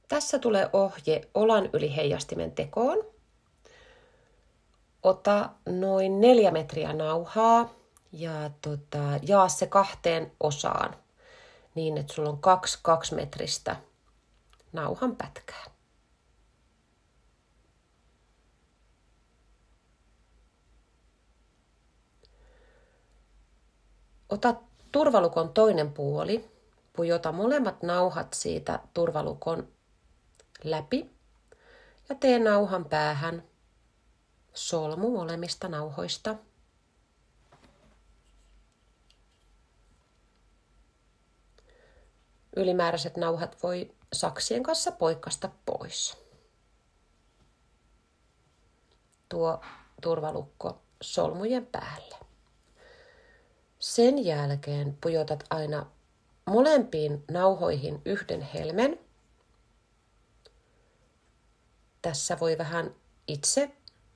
Tässä tulee ohje olan yli heijastimen tekoon. Ota noin 4 metriä nauhaa ja jaa se 2 osaan niin, että sulla on 2 metristä nauhan pätkää. Ota turvalukon toinen puoli, pujota molemmat nauhat siitä turvalukon läpi ja tee nauhan päähän solmu molemmista nauhoista. Ylimääräiset nauhat voi saksien kanssa poikasta pois. Tuo turvalukko solmujen päälle. Sen jälkeen pujotat aina molempiin nauhoihin 1 helmen. Tässä voi vähän itse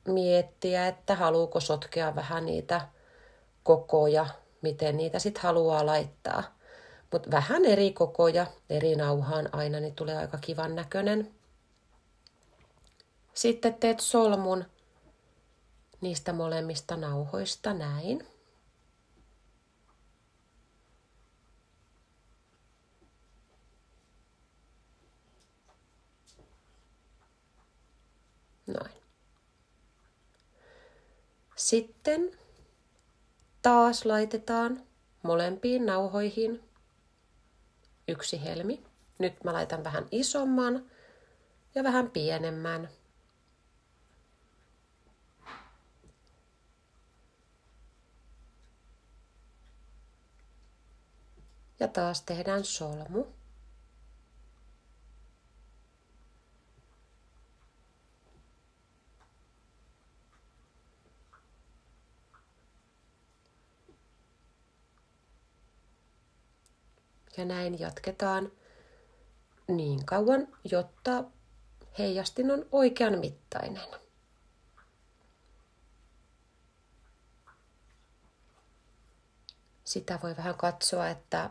miettiä, että haluuko sotkea vähän niitä kokoja, miten niitä sitten haluaa laittaa. Mutta vähän eri kokoja eri nauhaan aina, niin tulee aika kivan näköinen. Sitten teet solmun niistä molemmista nauhoista näin. Noin. Sitten taas laitetaan molempiin nauhoihin 1 helmi. Nyt mä laitan vähän isomman ja vähän pienemmän. Ja taas tehdään solmu. Ja näin jatketaan niin kauan, jotta heijastin on oikean mittainen. Sitä voi vähän katsoa, että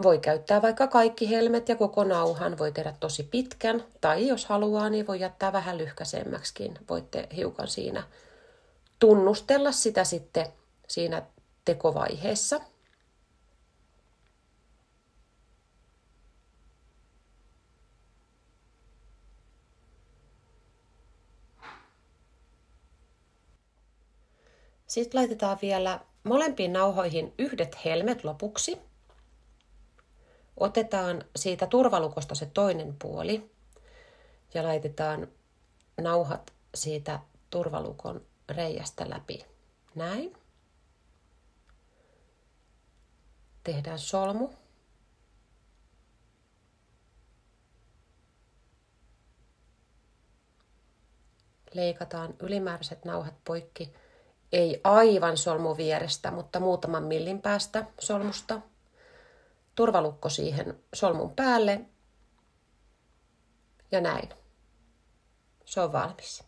voi käyttää vaikka kaikki helmet ja koko nauhan. Voi tehdä tosi pitkän tai jos haluaa, niin voi jättää vähän lyhkäisemmäksikin. Voitte hiukan siinä tunnustella sitä sitten siinä tekovaiheessa. Sitten laitetaan vielä molempiin nauhoihin 1 helmet lopuksi. Otetaan siitä turvalukosta se toinen puoli ja laitetaan nauhat siitä turvalukon reiästä läpi. Näin. Tehdään solmu. Leikataan ylimääräiset nauhat poikki. Ei aivan solmu vierestä, mutta muutaman millin päästä solmusta. Turvalukko siihen solmun päälle ja näin. Se on valmis.